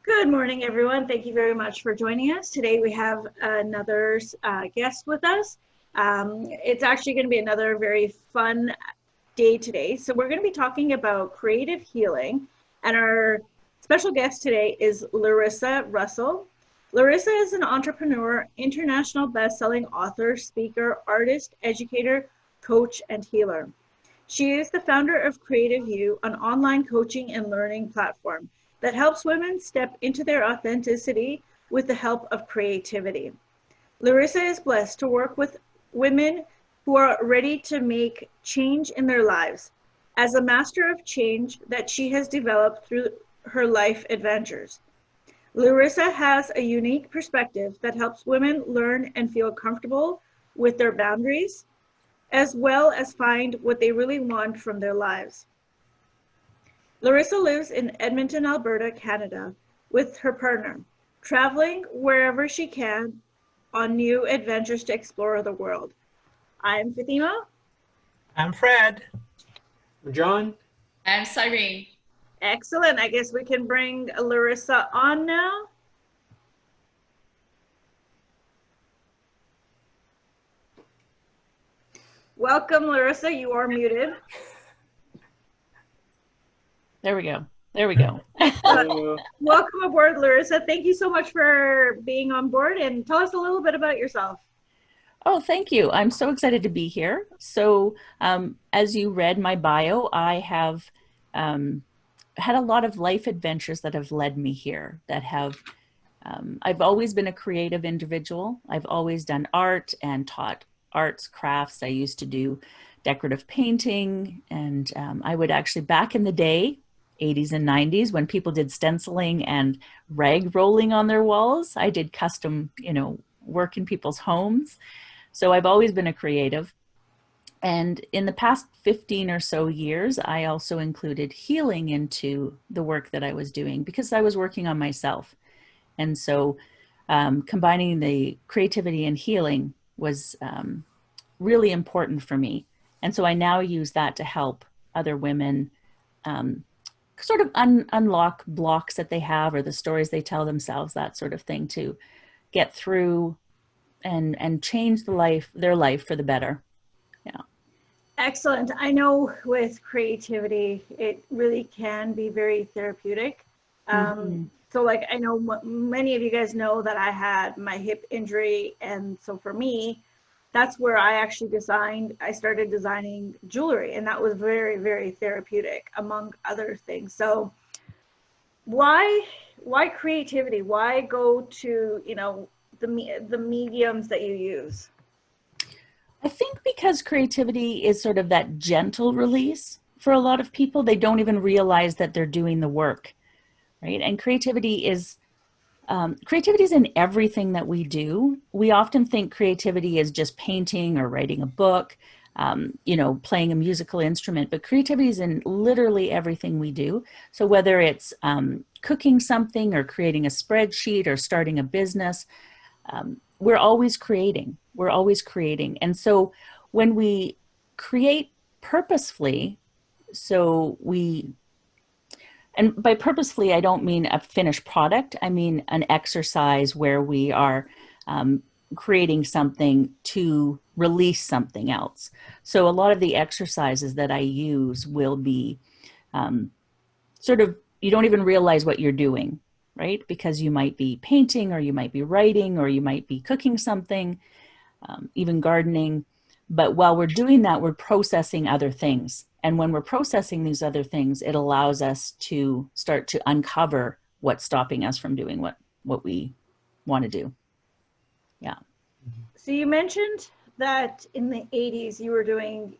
Good morning, everyone. Thank you very much for joining us. Today we have another guest with us. It's actually going to be another very fun day today. So we're going to be talking about creative healing, and our special guest today is Larissa Russell. Larissa is an entrepreneur, international best-selling author, speaker, artist, educator, coach, and healer. She is the founder of Creative You, an online coaching and learning platform that helps women step into their authenticity with the help of creativity. Larissa is blessed to work with women who are ready to make change in their lives as a master of change that she has developed through her life adventures. Larissa has a unique perspective that helps women learn and feel comfortable with their boundaries, as well as find what they really want from their lives. Larissa lives in Edmonton, Alberta, Canada, with her partner, traveling wherever she can on new adventures to explore the world. I'm Fatima. I'm Fred. I'm John. I'm Cyrene. Excellent. I guess we can bring Larissa on now. Welcome, Larissa. You are muted. There we go. There we go. Welcome aboard, Larissa. Thank you so much for being on board, and tell us a little bit about yourself. Oh, thank you. I'm so excited to be here. So as you read my bio, I have had a lot of life adventures that have led me here, that have, I've always been a creative individual. I've always done art and taught arts, crafts. I used to do decorative painting, and I would actually, back in the day, 80s and 90s, when people did stenciling and rag rolling on their walls, I did custom, work in people's homes. So I've always been a creative. And in the past 15 or so years, I also included healing into the work that I was doing because I was working on myself. And so combining the creativity and healing was really important for me. And so I now use that to help other women sort of unlock blocks that they have, or the stories they tell themselves, that sort of thing, to get through and change their life for the better. Yeah. Excellent. I know with creativity, it really can be very therapeutic. So like, I know many of you guys know that I had my hip injury. And so for me, that's where I actually I started designing jewelry, and that was very, very therapeutic, among other things. So why creativity? Why go to, the mediums that you use? I think because creativity is sort of that gentle release for a lot of people. They don't even realize that they're doing the work, right? And creativity is in everything that we do. We often think creativity is just painting or writing a book, playing a musical instrument, but creativity is in literally everything we do. So whether it's cooking something or creating a spreadsheet or starting a business, we're always creating. We're always creating. And so when we create purposefully, and by purposefully, I don't mean a finished product. I mean an exercise where we are creating something to release something else. So a lot of the exercises that I use will be sort of, you don't even realize what you're doing, right? Because you might be painting, or you might be writing, or you might be cooking something, even gardening. But while we're doing that, we're processing other things. And when we're processing these other things, it allows us to start to uncover what's stopping us from doing what we want to do. Yeah. So you mentioned that in the 80s you were doing,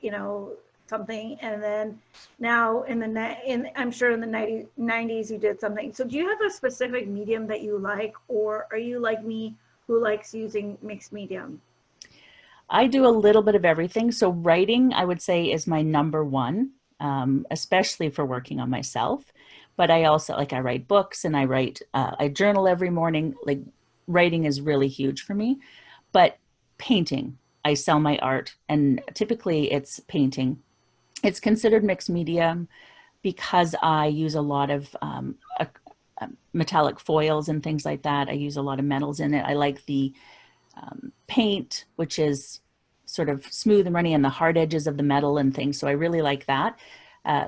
something, and then now I'm sure in the 90s you did something. So do you have a specific medium that you like, or are you like me who likes using mixed medium? I do a little bit of everything. So writing, I would say, is my number one, especially for working on myself. But I also, I write books, and I journal every morning. Like, writing is really huge for me. But painting, I sell my art, and typically it's painting. It's considered mixed medium because I use a lot of metallic foils and things like that. I use a lot of metals in it. I like the paint, which is sort of smooth and runny, and the hard edges of the metal and things. So I really like that.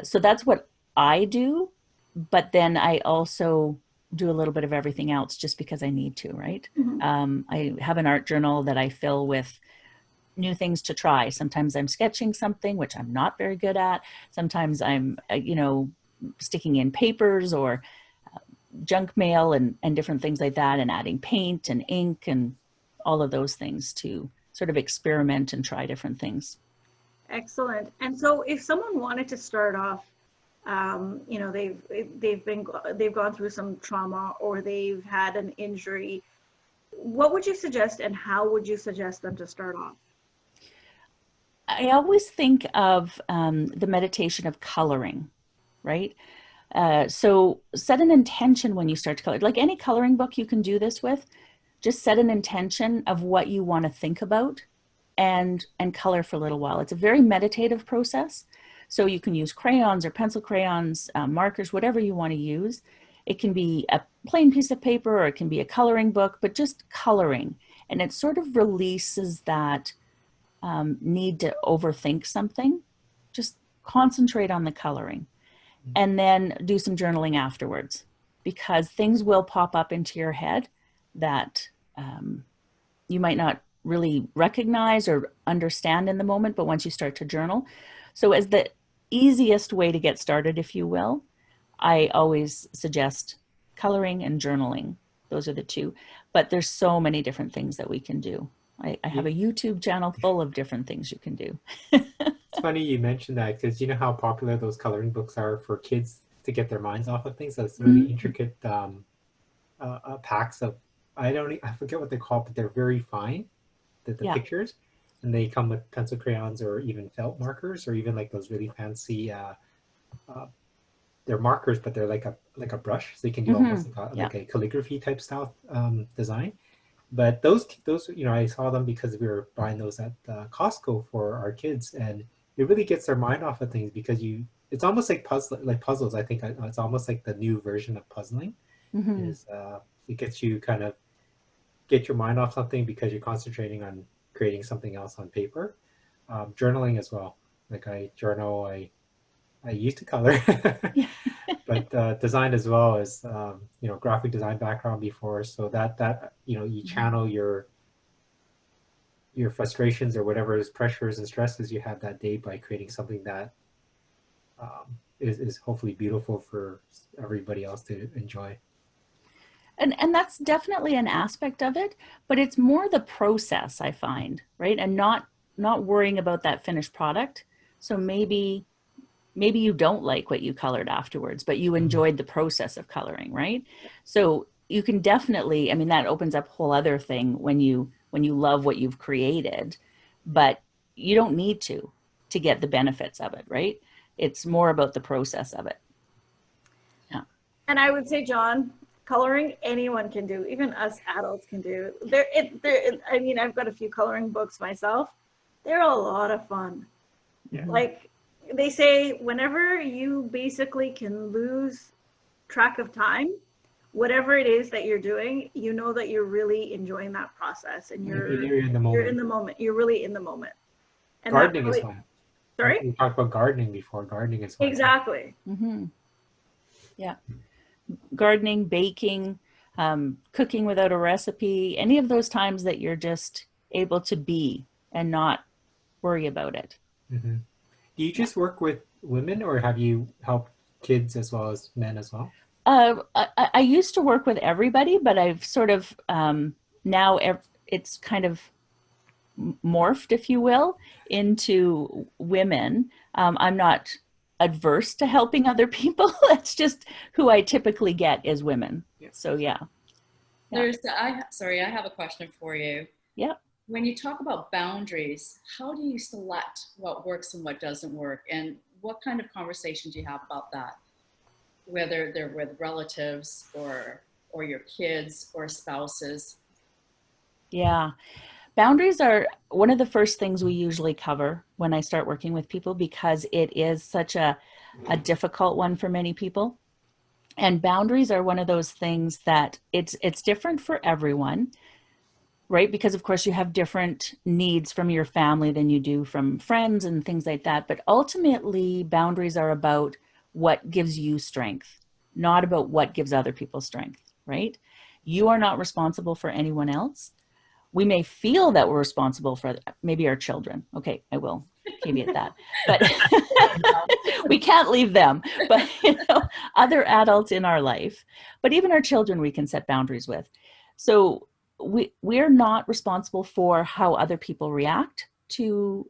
So that's what I do. But then I also do a little bit of everything else just because I need to, right? I have an art journal that I fill with new things to try. Sometimes I'm sketching something, which I'm not very good at. Sometimes I'm, sticking in papers or junk mail and different things like that, and adding paint and ink and all of those things to sort of experiment and try different things. Excellent. And so if someone wanted to start off, they've gone through some trauma or they've had an injury, what would you suggest and how would you suggest them to start off? I always think of the meditation of coloring, right? So set an intention when you start to color. Like any coloring book you can do this with, just set an intention of what you want to think about and color for a little while. It's a very meditative process. So you can use crayons or pencil crayons, markers, whatever you want to use. It can be a plain piece of paper or it can be a coloring book, but just coloring. And it sort of releases that need to overthink something. Just concentrate on the coloring and then do some journaling afterwards, because things will pop up into your head that you might not really recognize or understand in the moment, but once you start to journal. So as the easiest way to get started, if you will, I always suggest coloring and journaling. Those are the two, but there's so many different things that we can do. I have a YouTube channel full of different things you can do. It's funny you mentioned that, because you know how popular those coloring books are for kids to get their minds off of things. So it's really intricate packs of, I forget what they're called, but they're very fine, the pictures, and they come with pencil crayons or even felt markers, or even like those really fancy they're markers, but they're like a brush, so you can do almost like a calligraphy type style design. But those I saw them because we were buying those at Costco for our kids, and it really gets their mind off of things, because it's almost like puzzles. I think it's almost like the new version of puzzling. Is it gets you kind of get your mind off something because you're concentrating on creating something else on paper. Journaling as well. Like I journal, I used to color, but design as well as graphic design background before, so that you channel your frustrations or whatever is pressures and stresses you had that day by creating something that is hopefully beautiful for everybody else to enjoy. And that's definitely an aspect of it, but it's more the process, I find, right? And not worrying about that finished product. So maybe you don't like what you colored afterwards, but you enjoyed the process of coloring, right? So you can definitely, that opens up a whole other thing when you love what you've created, but you don't need to get the benefits of it, right? It's more about the process of it. Yeah. And I would say, John, coloring anyone can do, even us adults can do. I've got a few coloring books myself. They're a lot of fun. Yeah. Like they say, whenever you basically can lose track of time, whatever it is that you're doing, you know that you're really enjoying that process, and you're in the moment. You're in the moment. You're really in the moment. And gardening is fun. Sorry? We talked about gardening before. Gardening is fun. Exactly. Yeah. Gardening, baking, cooking without a recipe, any of those times that you're just able to be and not worry about it. Do you just work with women, or have you helped kids as well as men as well? I used to work with everybody, but I've sort of now it's kind of morphed, if you will, into women. I'm not adverse to helping other people. That's just who I typically get is women. So yeah. Larissa, I have a question for you. Yeah. When you talk about boundaries, how do you select what works and what doesn't work? And what kind of conversations do you have about that? Whether they're with relatives or your kids or spouses? Yeah. Boundaries are one of the first things we usually cover when I start working with people, because it is such a difficult one for many people. And boundaries are one of those things that it's different for everyone, right? Because of course you have different needs from your family than you do from friends and things like that. But ultimately, boundaries are about what gives you strength, not about what gives other people strength, right? You are not responsible for anyone else. We may feel that we're responsible for maybe our children. Okay, I will caveat that. But we can't leave them. But other adults in our life, but even our children, we can set boundaries with. So we're not responsible for how other people react to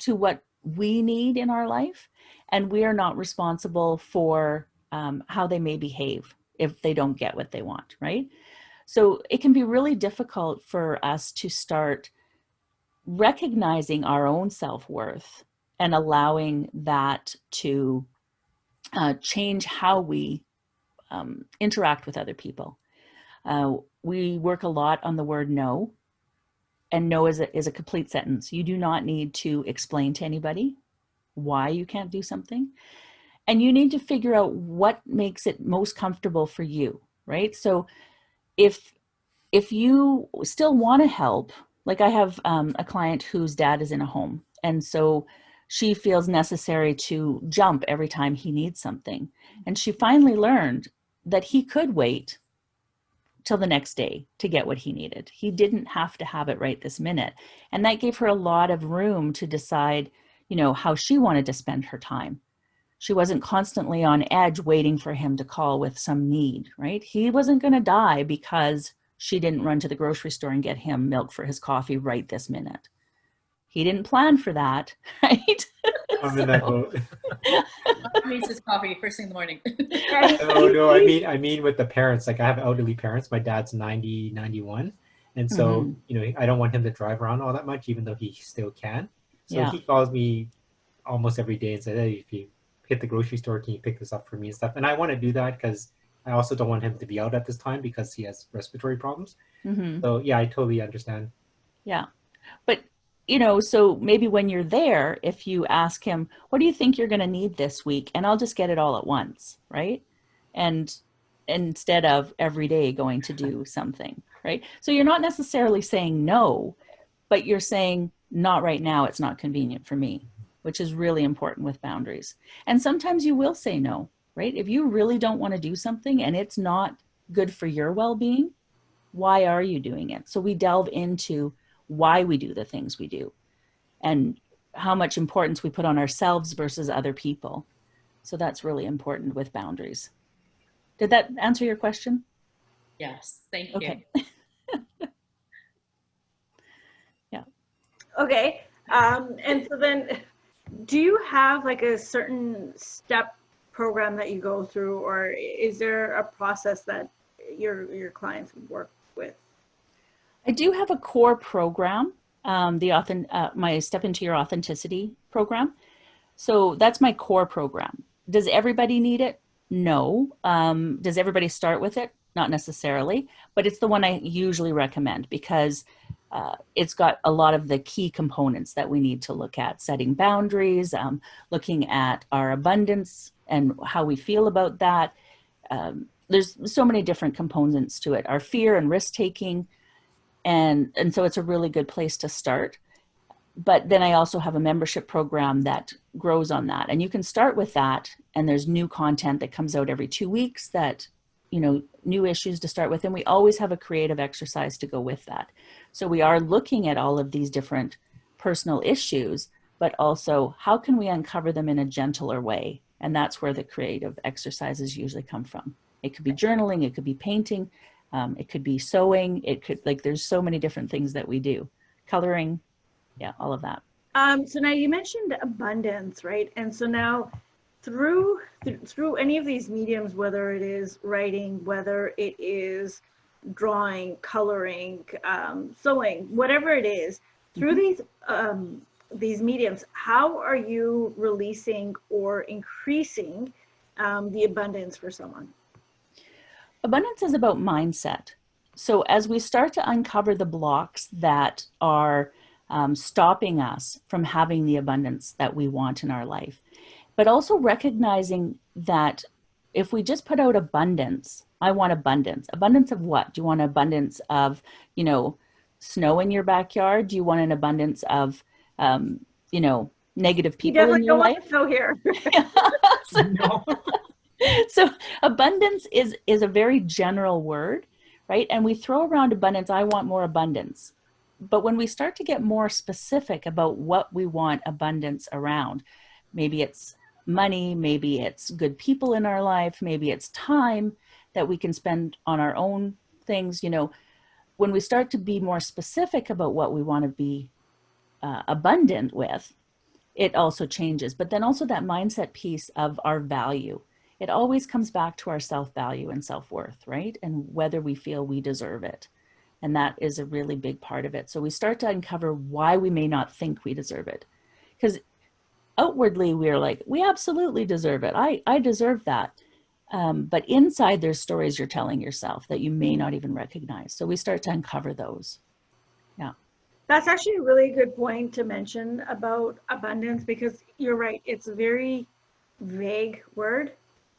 what we need in our life, and we are not responsible for how they may behave if they don't get what they want, right? So it can be really difficult for us to start recognizing our own self-worth and allowing that to change how we interact with other people. We work a lot on the word no, and no is a complete sentence. You do not need to explain to anybody why you can't do something. And you need to figure out what makes it most comfortable for you, right? So if you still want to help, like I have a client whose dad is in a home, and so she feels necessary to jump every time he needs something. And she finally learned that he could wait till the next day to get what he needed. He didn't have to have it right this minute. And that gave her a lot of room to decide, how she wanted to spend her time. She wasn't constantly on edge waiting for him to call with some need, right? He wasn't going to die because she didn't run to the grocery store and get him milk for his coffee right this minute. He didn't plan for that, right? I'm in that boat. Needs his coffee first thing in the morning. No, I mean with the parents. Like I have elderly parents. My dad's 90, 91. And so, I don't want him to drive around all that much, even though he still can. So he calls me almost every day and says, hey, if you hit the grocery store, can you pick this up for me and stuff? And I want to do that because I also don't want him to be out at this time because he has respiratory problems. So yeah, I totally understand. Yeah. But so maybe when you're there, if you ask him, what do you think you're going to need this week? And I'll just get it all at once, right? And instead of every day going to do something, right? So you're not necessarily saying no, but you're saying not right now. It's not convenient for me, which is really important with boundaries. And sometimes you will say no, right? If you really don't want to do something and it's not good for your well-being, why are you doing it? So we delve into why we do the things we do and how much importance we put on ourselves versus other people. So that's really important with boundaries. Did that answer your question? Yes, thank you. Okay. Yeah. Okay. And so then, do you have like a certain step program that you go through, or is there a process that your clients would work with? I do have a core program, my Step Into Your Authenticity program. So that's my core program. Does everybody need it? No. Does everybody start with it? Not necessarily, but it's the one I usually recommend because it's got a lot of the key components that we need to look at: setting boundaries, looking at our abundance and how we feel about that. There's so many different components to it: our fear and risk taking. And so it's a really good place to start. But then I also have a membership program that grows on that. And you can start with that. And there's new content that comes out every 2 weeks that, new issues to start with. And we always have a creative exercise to go with that. So we are looking at all of these different personal issues, but also how can we uncover them in a gentler way? And that's where the creative exercises usually come from. It could be journaling, it could be painting, it could be sewing, it could, there's so many different things that we do. Coloring, yeah, all of that. So now you mentioned abundance, right? And so now through any of these mediums, whether it is writing, whether it is drawing, coloring, sewing, whatever it is, through these mediums, how are you releasing or increasing the abundance for someone? Abundance is about mindset. So as we start to uncover the blocks that are stopping us from having the abundance that we want in our life, but also recognizing that if we just put out abundance, I want abundance. Abundance of what? Do you want abundance of, you know, snow in your backyard? Do you want an abundance of, you know, negative You people in definitely your don't want life? to know here. No. So abundance is a very general word, right? And we throw around abundance. I want more abundance. But when we start to get more specific about what we want abundance around, maybe it's money, maybe it's good people in our life, maybe it's time that we can spend on our own things. You know, when we start to be more specific about what we want to be abundant with, it also changes. But then also that mindset piece of our value. It always comes back to our self-value and self-worth, right? And whether we feel we deserve it. And that is a really big part of it. So we start to uncover why we may not think we deserve it. Because outwardly we're like, we absolutely deserve it. I deserve that. But inside there's stories you're telling yourself that you may not even recognize. So we start to uncover those. Yeah. That's actually a really good point to mention about abundance, because you're right. It's a very vague word.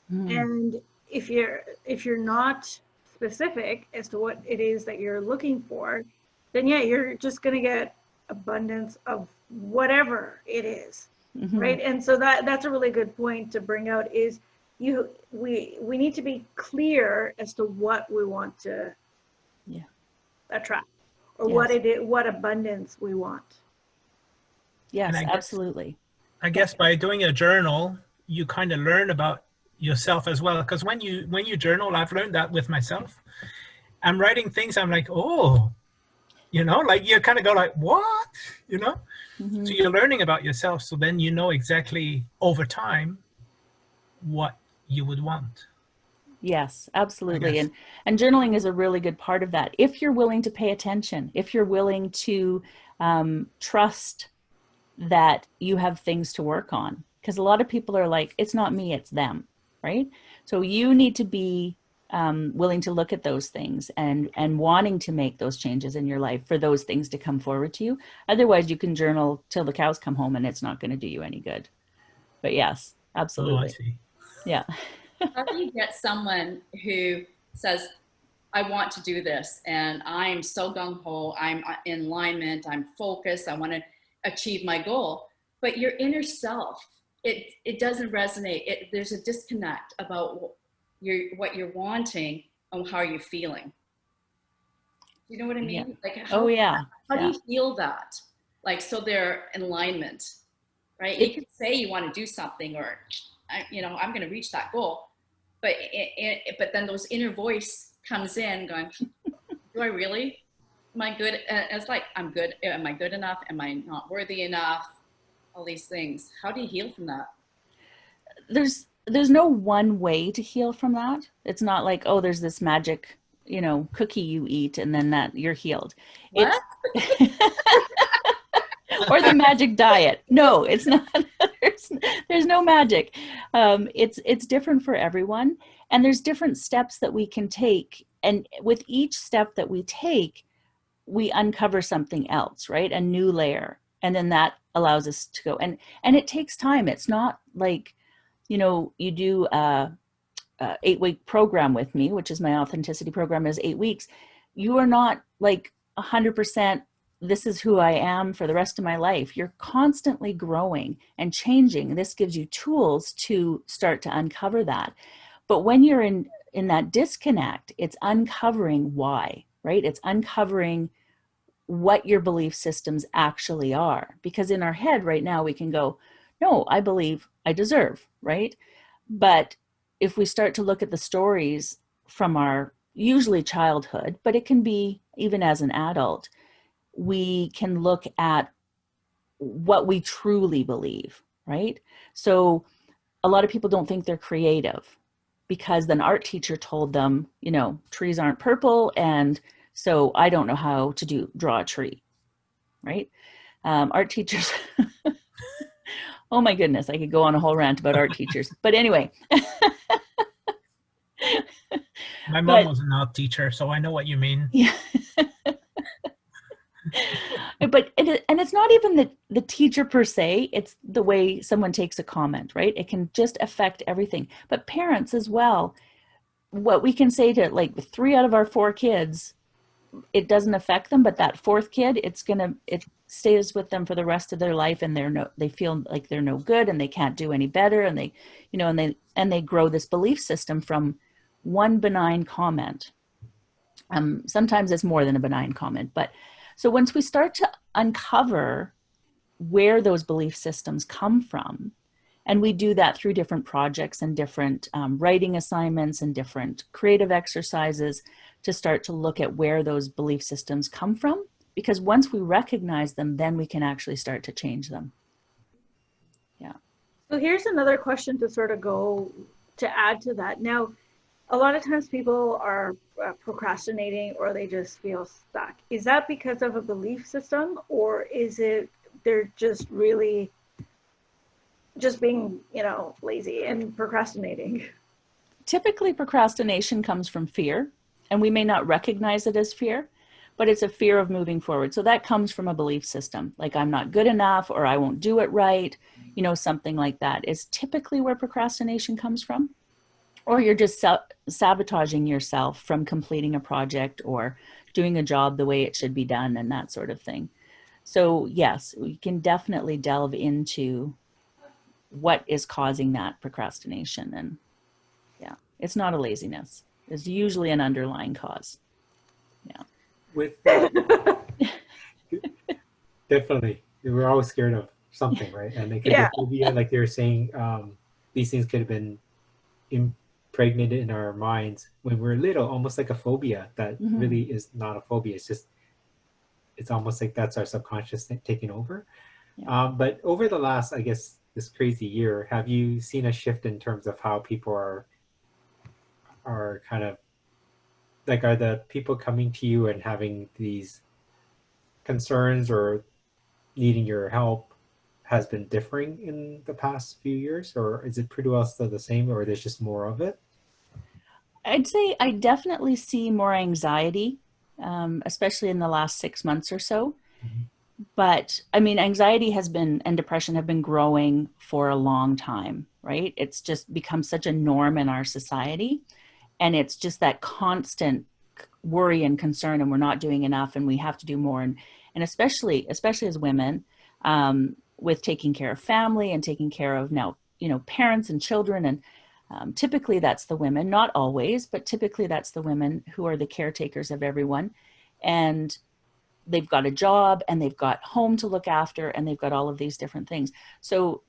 And if you're not specific as to what it is that you're looking for, then yeah, you're just going to get abundance of whatever it is. Right? And so that's a really good point to bring out, is we need to be clear as to what we want to attract, or what abundance we want. Yes, And absolutely. I guess by doing a journal, you kind of learn about yourself as well. Because when you journal, I've learned that with myself. I'm writing things, I'm like, oh, you know, like you kind of go like, what? You know? So you're learning about yourself. So then you know exactly over time what you would want. Yes, absolutely. And journaling is a really good part of that. If you're willing to pay attention, if you're willing to trust that you have things to work on, because a lot of people are like, it's not me, it's them, right? So you need to be willing to look at those things and wanting to make those changes in your life for those things to come forward to you. Otherwise, you can journal till the cows come home and it's not going to do you any good. But yes, absolutely. Oh, I see. Yeah. How do you get someone who says, I want to do this and I'm so gung-ho, I'm in alignment, I'm focused, I want to achieve my goal, but your inner self, it doesn't resonate. There's a disconnect about what you're wanting and how you're feeling. You know what I mean? Yeah. Like How do you feel that? Like, so they're in alignment, right? You can say you want to do something, or, you know, I'm going to reach that goal, but but then those inner voice comes in going, do I really? Am I good? It's like, I'm good. Am I good enough? Am I not worthy enough? All these things. How do you heal from that? There's no one way to heal from that. It's not like, oh, there's this magic, you know, cookie you eat and then that you're healed. What? Or the magic diet. No, it's not. There's no magic. It's different for everyone, and there's different steps that we can take. And with each step that we take, we uncover something else, right? A new layer, and then that allows us to go. And it takes time. It's not like, you know, you do a 8-week program with me, which is my authenticity program, is 8 weeks. You are not like 100%. This is who I am for the rest of my life. You're constantly growing and changing. This gives you tools to start to uncover that. But when you're in that disconnect, it's uncovering why, right? It's uncovering what your belief systems actually are. Because in our head right now, we can go, no, I believe I deserve, right? But if we start to look at the stories from our usually childhood, but it can be even as an adult, we can look at what we truly believe, right? So a lot of people don't think they're creative because an art teacher told them, you know, trees aren't purple, and so I don't know how to draw a tree, right? Art teachers, oh my goodness, I could go on a whole rant about art teachers. But anyway. My mom was an art teacher, so I know what you mean. Yeah. And it's it's not even the teacher per se, it's the way someone takes a comment, right? It can just affect everything. But parents as well, what we can say to like 3 out of our 4 kids, it doesn't affect them, but that 4th kid, it stays with them for the rest of their life, and they feel like they're no good and they can't do any better, and they, you know, and they grow this belief system from one benign comment. Sometimes it's more than a benign comment, but so once we start to uncover where those belief systems come from, and we do that through different projects and different writing assignments and different creative exercises to start to look at where those belief systems come from, because once we recognize them, then we can actually start to change them. Yeah. So here's another question to sort of go to add to that. Now, a lot of times people are procrastinating, or they just feel stuck. Is that because of a belief system, or is it they're just really just being, you know, lazy and procrastinating? Typically, procrastination comes from fear, and we may not recognize it as fear, but it's a fear of moving forward. So that comes from a belief system, like I'm not good enough, or I won't do it right, you know, something like that is typically where procrastination comes from. Or you're just sabotaging yourself from completing a project or doing a job the way it should be done, and that sort of thing. So yes, we can definitely delve into what is causing that procrastination. And yeah, it's not a laziness. It's usually an underlying cause. Yeah. With definitely, we're always scared of something, right? And it could be a phobia, like they were saying. These things could have been impregnated in our minds when we're little, almost like a phobia that really is not a phobia. It's almost like that's our subconscious taking over. Yeah. But over the last, I guess, this crazy year, have you seen a shift in terms of how people are kind of like, are the people coming to you and having these concerns or needing your help has been differing in the past few years, or is it pretty well still the same, or there's just more of it? I'd say I definitely see more anxiety, especially in the last 6 months or so. But I mean, anxiety and depression have been growing for a long time, right? It's just become such a norm in our society. And it's just that constant worry and concern, and we're not doing enough, and we have to do more. And especially as women, with taking care of family and taking care of now, you know, parents and children. And typically that's the women, not always, but typically that's the women who are the caretakers of everyone. And they've got a job, and they've got home to look after, and they've got all of these different things. So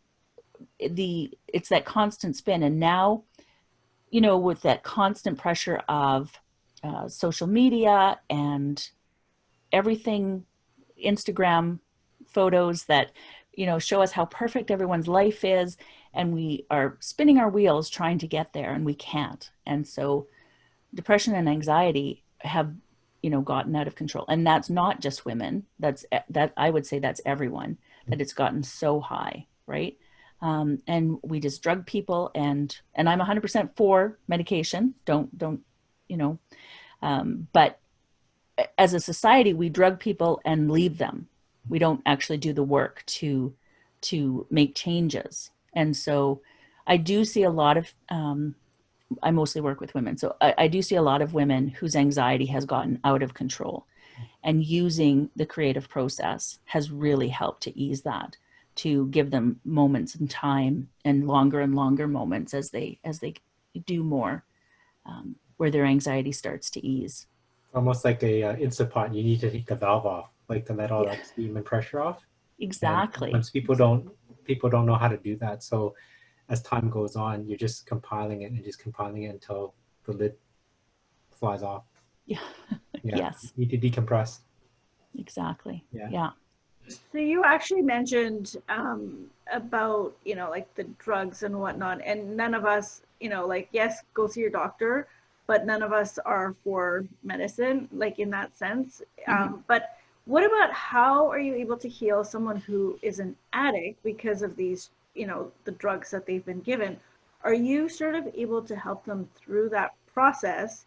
it's that constant spin. And now, you know, with that constant pressure of social media and everything, Instagram photos that, you know, show us how perfect everyone's life is, and we are spinning our wheels trying to get there, and we can't. And so depression and anxiety have, you know, gotten out of control. And that's not just women. That I would say that's everyone, that it's gotten so high, right? And we just drug people, and I'm 100% for medication. Don't, you know, but as a society, we drug people and leave them. We don't actually do the work to make changes. And so I do see a lot of, I mostly work with women. So I do see a lot of women whose anxiety has gotten out of control, and using the creative process has really helped to ease that, to give them moments in time, and longer moments as they do more, where their anxiety starts to ease. Almost like a Instant Pot. You need to take the valve off, like to let all that steam and pressure off. Exactly. And once people don't know how to do that. So as time goes on, you're just compiling it until the lid flies off. Yeah. Yeah. Yes. You need to decompress. Exactly. Yeah. Yeah. So you actually mentioned about, you know, like the drugs and whatnot, and none of us, you know, like, yes, go see your doctor, but none of us are for medicine, like in that sense. But what about, how are you able to heal someone who is an addict because of these, you know, the drugs that they've been given? Are you sort of able to help them through that process,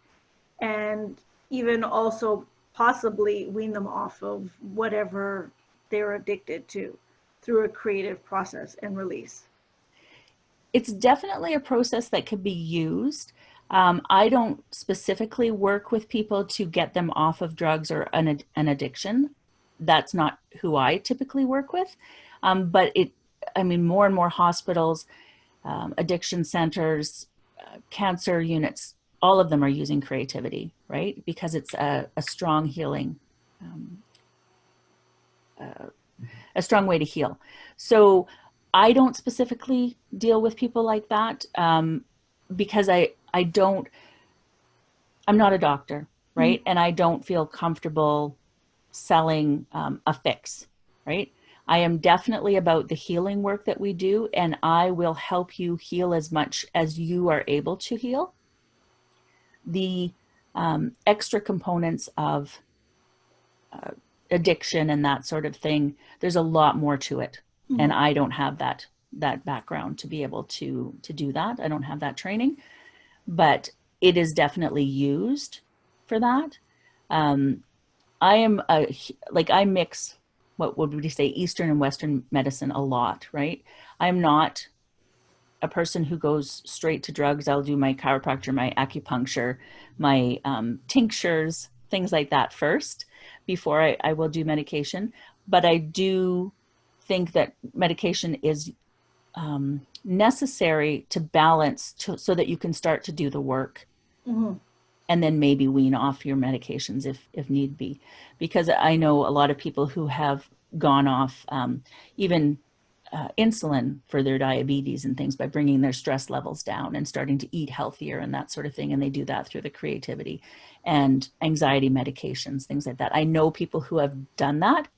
and even also possibly wean them off of whatever they're addicted to through a creative process and release? It's definitely a process that could be used. I don't specifically work with people to get them off of drugs or an addiction. That's not who I typically work with. But more and more hospitals, addiction centers, cancer units, all of them are using creativity, right? Because it's a strong healing, a strong way to heal. So I don't specifically deal with people like that because I'm not a doctor, right? And I don't feel comfortable selling a fix, right? I am definitely about the healing work that we do, and I will help you heal as much as you are able to heal. The extra components of addiction and that sort of thing, there's a lot more to it. And I don't have that background to be able to do that. I don't have that training, but it is definitely used for that. I mix, what would we say, Eastern and Western medicine a lot, right? I'm not a person who goes straight to drugs. I'll do my chiropractor, my acupuncture, my tinctures, things like that first before I will do medication. But I do think that medication is necessary to balance so that you can start to do the work. And then maybe wean off your medications if need be. Because I know a lot of people who have gone off even insulin for their diabetes and things by bringing their stress levels down and starting to eat healthier and that sort of thing. And they do that through the creativity and anxiety medications, things like that. I know people who have done that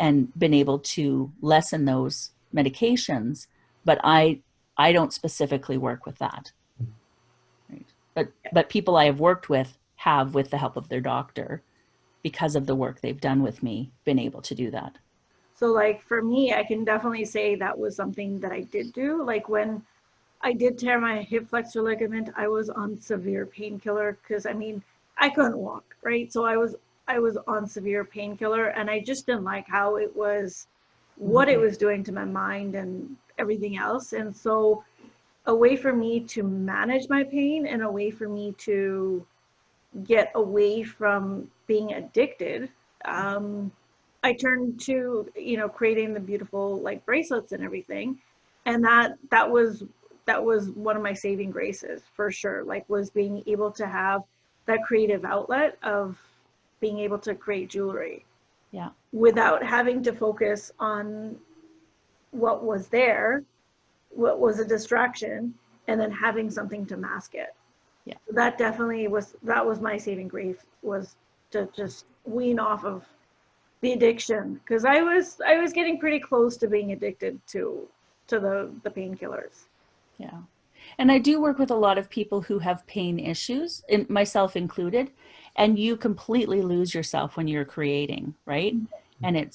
and been able to lessen those medications, but I don't specifically work with that. But people I have worked with have, with the help of their doctor, because of the work they've done with me, been able to do that. So like for me, I can definitely say that was something that I did do. Like when I did tear my hip flexor ligament, I was on severe painkiller because I couldn't walk, right? So I was on severe painkiller, and I just didn't like how it was, what it was doing to my mind and everything else. And so a way for me to manage my pain and a way for me to get away from being addicted, I turned to, creating the beautiful like bracelets and everything. And that was one of my saving graces for sure, like was being able to have that creative outlet of being able to create jewelry. Yeah. Without having to focus on what was there, what was a distraction, and then having something to mask it. Yeah. That definitely was my saving grace, was to just wean off of the addiction, because I was getting pretty close to being addicted to the painkillers. Yeah. And I do work with a lot of people who have pain issues, myself included, and you completely lose yourself when you're creating, right? And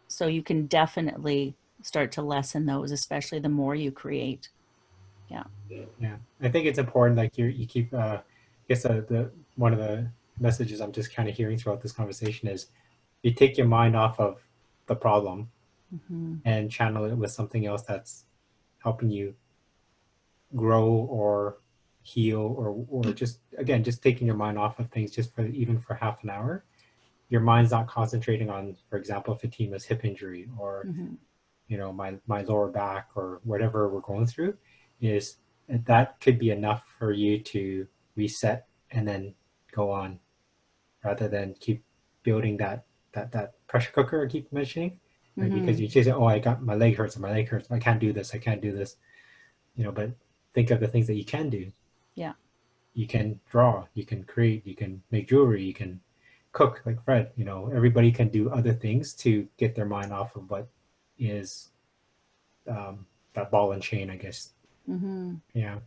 so you can definitely start to lessen those, especially the more you create. Yeah. I think it's important, like you keep I guess the one of the messages I'm just kind of hearing throughout this conversation is you take your mind off of the problem and channel it with something else that's helping you grow or heal, or just taking your mind off of things just even for half an hour. Your mind's not concentrating on, for example, Fatima's hip injury or my lower back or whatever we're going through. Is that could be enough for you to reset and then go on, rather than keep building that pressure cooker I keep mentioning, right? Because you just say, oh, I got my leg hurts, I can't do this, but think of the things that you can do. Yeah. You can draw, you can create, you can make jewelry, you can cook like Fred. Everybody can do other things to get their mind off of what is that ball and chain, I guess. Yeah.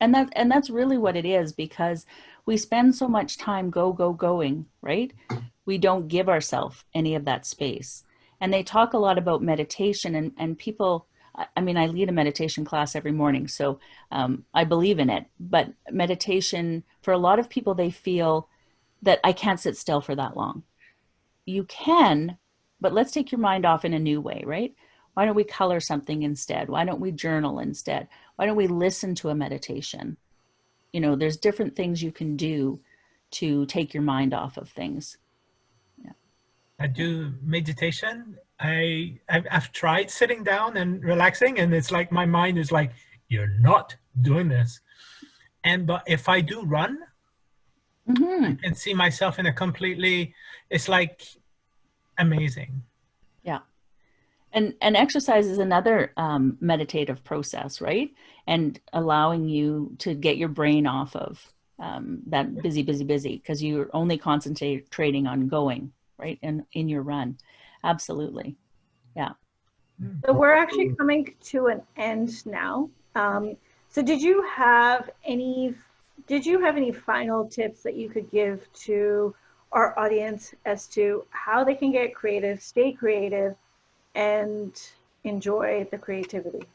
And that's really what it is, because we spend so much time going, right? We don't give ourselves any of that space. And they talk a lot about meditation, and people, I lead a meditation class every morning, so I believe in it. But meditation, for a lot of people, they feel that I can't sit still for that long. You can, but let's take your mind off in a new way, right? Why don't we color something instead? Why don't we journal instead? Why don't we listen to a meditation? You know, there's different things you can do to take your mind off of things. Yeah. I do meditation. I've tried sitting down and relaxing, and it's like my mind is like, you're not doing this. But if I do run, I can see myself in a completely, it's like amazing. Yeah. And exercise is another meditative process, right? And allowing you to get your brain off of that busy, because you're only concentrating on going, right? And in your run. Absolutely. Yeah. So we're actually coming to an end now. So did you have any final tips that you could give to our audience as to how they can get creative, stay creative, and enjoy the creativity?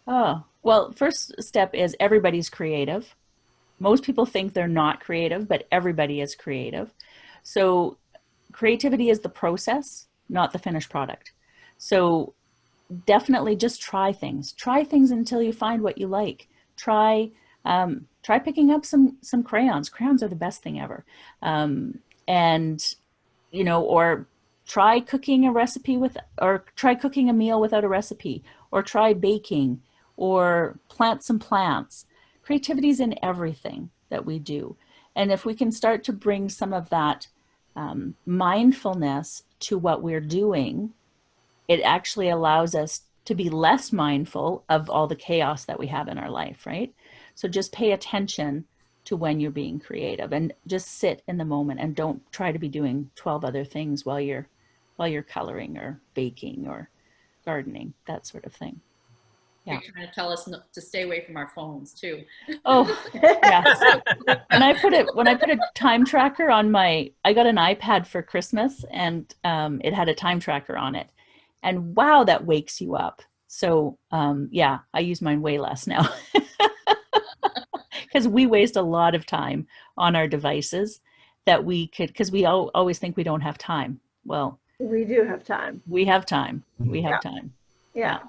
Oh, well, first step is everybody's creative. Most people think they're not creative, but everybody is creative. So creativity is the process, not the finished product. So definitely just try things. Try things until you find what you like. Try picking up some crayons. Crayons are the best thing ever. And, you know, or try cooking a recipe or try cooking a meal without a recipe, or try baking, or plant some plants. Creativity is in everything that we do. And if we can start to bring some of that mindfulness to what we're doing, it actually allows us to be less mindful of all the chaos that we have in our life, right? So just pay attention to when you're being creative, and just sit in the moment, and don't try to be doing 12 other things while you're coloring or baking or gardening, that sort of thing. Yeah. You're trying to tell us to stay away from our phones too. Oh, yeah. So when I put a time tracker on I got an iPad for Christmas, and it had a time tracker on it, and wow, that wakes you up. So yeah, I use mine way less now, because we waste a lot of time on our devices that we could, because we always think we don't have time. Well, we do have time. We have time. We have time. Yeah.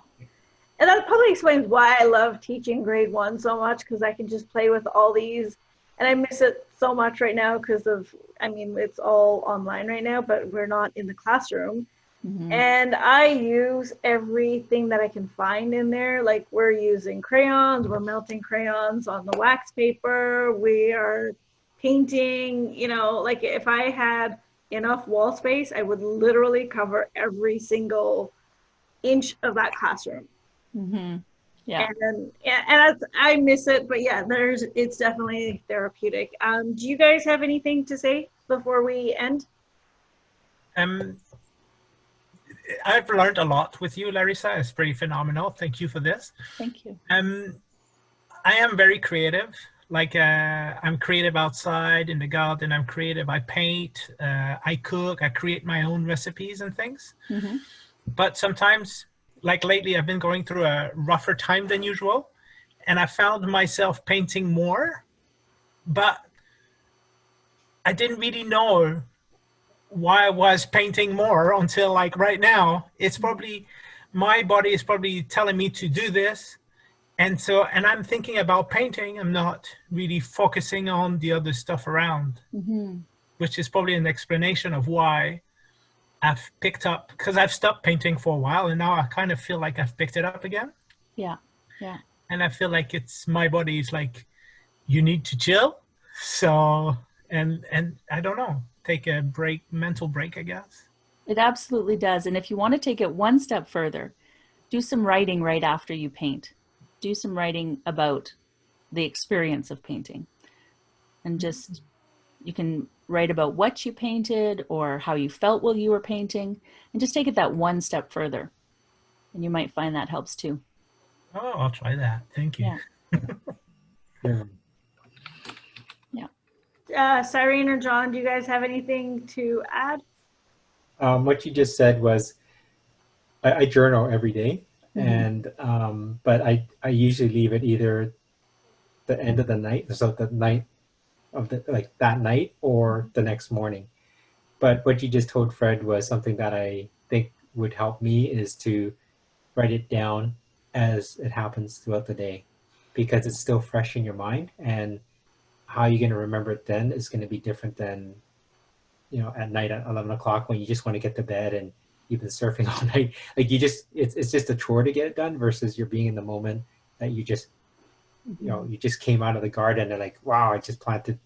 And that probably explains why I love teaching grade 1 so much, because I can just play with all these. And I miss it so much right now because it's all online right now, but we're not in the classroom. Mm-hmm. And I use everything that I can find in there. Like, we're using crayons, we're melting crayons on the wax paper, we are painting, you know, like if I had enough wall space, I would literally cover every single inch of that classroom. Mm-hmm. Yeah. And I miss it, but yeah, it's definitely therapeutic. Do you guys have anything to say before we end? I've learned a lot with you, Larissa. It's pretty phenomenal. Thank you for this. Thank you. I am very creative. Like, I'm creative outside in the garden. I'm creative. I paint, I cook, I create my own recipes and things. Mm-hmm. But sometimes, like lately, I've been going through a rougher time than usual, and I found myself painting more, but I didn't really know why I was painting more until like right now. It's probably, my body is probably telling me to do this. And I'm thinking about painting. I'm not really focusing on the other stuff around, mm-hmm. which is probably an explanation of why I've picked up, because I've stopped painting for a while, and now I kind of feel like I've picked it up again. Yeah, yeah. And I feel like my body is like, you need to chill. So, and I don't know, take a break, mental break, I guess. It absolutely does. And if you want to take it one step further, do some writing right after you paint. Do some writing about the experience of painting. And just, you can write about what you painted or how you felt while you were painting, and just take it that one step further. And you might find that helps too. Oh, I'll try that. Thank you. Yeah. Yeah. Cyrene or John, do you guys have anything to add? What you just said was, I journal every day. Mm-hmm. And but I usually leave it either the end of the night, so the night of that night or the next morning. But what you just told Fred was something that I think would help me, is to write it down as it happens throughout the day, because it's still fresh in your mind, and how you're going to remember it then is going to be different than, at night at 11 o'clock when you just want to get to bed and you've been surfing all night. Like it's just a chore to get it done, versus you're being in the moment that you just, you just came out of the garden and like, wow, I just planted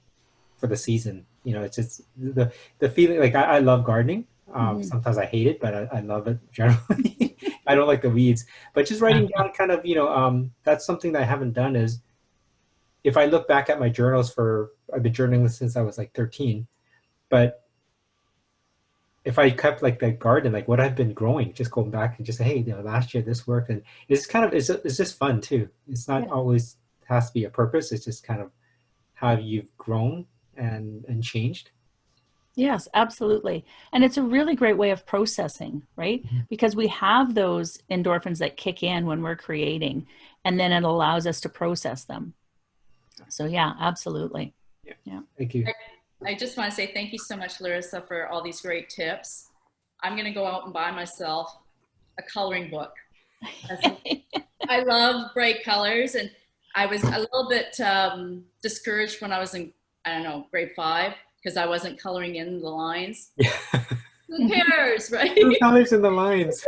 for the season. It's just the feeling. Like I love gardening. Sometimes I hate it, but I love it generally. I don't like the weeds, but just writing down kind of, that's something that I haven't done. Is if I look back at my journals I've been journaling since I was like 13, but if I kept like the garden, like what I've been growing, just going back and just say, hey, last year this worked, and it's kind of, it's just fun too. It's not always has to be a purpose. It's just kind of how you've grown and changed. Yes, absolutely. And it's a really great way of processing, right? Because we have those endorphins that kick in when we're creating, and then it allows us to process them. So yeah, absolutely. Yeah. Thank you. I just want to say thank you so much, Larissa, for all these great tips. I'm going to go out and buy myself a coloring book. I love bright colors, and I was a little bit discouraged when I was in, grade 5, because I wasn't coloring in the lines. Yeah. Who cares, right? Who colors in the lines?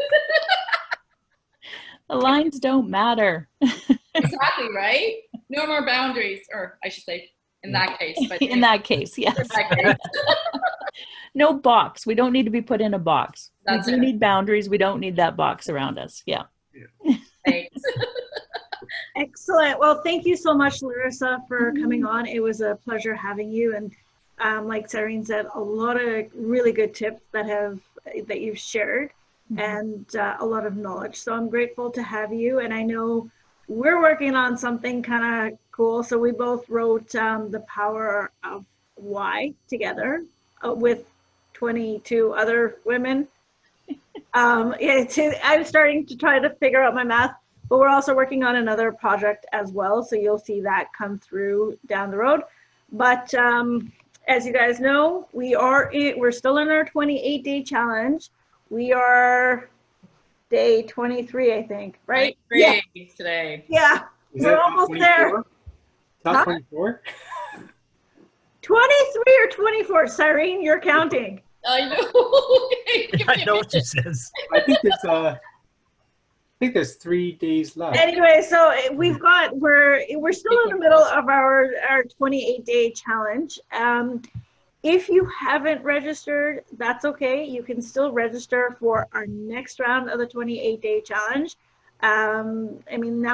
The lines don't matter. Exactly, right? No more boundaries, or I should say, in that case. But in that case, yes. In that case. No box. We don't need to be put in a box. That's we do need boundaries. We don't need that box around us. Yeah. Thanks. Excellent. Well, thank you so much, Larissa, for coming on. It was a pleasure having you. And like Cyrene said, a lot of really good tips that you've shared, and a lot of knowledge. So I'm grateful to have you. And I know we're working on something kind of cool. So we both wrote The Power of Why together with 22 other women. I'm starting to try to figure out my math, but we're also working on another project as well. So you'll see that come through down the road. But as you guys know, we're still in our 28-day challenge. We are day 23, I think, right? Yeah. Today. Yeah, we're almost there. Not 24? 23 or 24, Cyrene, you're counting. I know. I know what she says. I think there's 3 days left. Anyway, so we're still in the middle of our 28-day challenge. If you haven't registered, that's okay. You can still register for our next round of the 28-day challenge. Now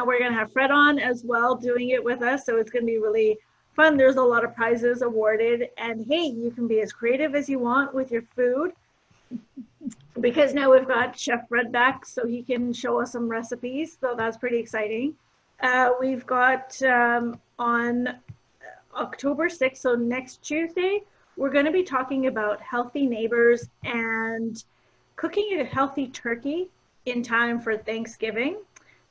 we're going to have Fred on as well doing it with us, so it's going to be really fun. There's a lot of prizes awarded, and hey, you can be as creative as you want with your food, because now we've got Chef Fred back, so he can show us some recipes, so that's pretty exciting. We've got on October 6th, so next Tuesday, we're going to be talking about healthy neighbors and cooking a healthy turkey in time for Thanksgiving.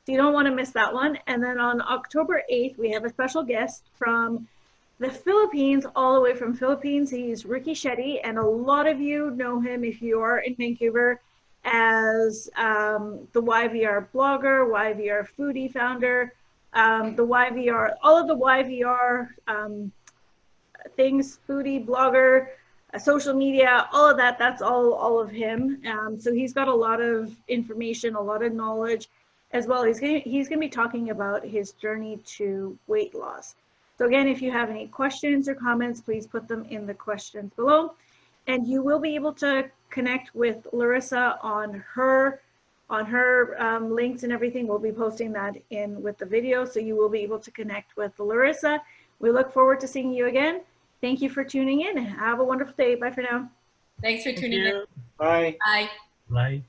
So you don't want to miss that one. And then on October 8th, we have a special guest from the Philippines, all the way from Philippines. He's Ricky Shetty, and a lot of you know him if you are in Vancouver as the YVR blogger, YVR foodie founder, all of the YVR things, foodie, blogger, social media, all of that, that's all of him. So he's got a lot of information, a lot of knowledge as well. He's going to be talking about his journey to weight loss. So again, if you have any questions or comments, please put them in the questions below. And you will be able to connect with Larissa on her links and everything. We'll be posting that in with the video, so you will be able to connect with Larissa. We look forward to seeing you again. Thank you for tuning in. Have a wonderful day. Bye for now. Thanks for tuning in. Bye. Bye. Bye.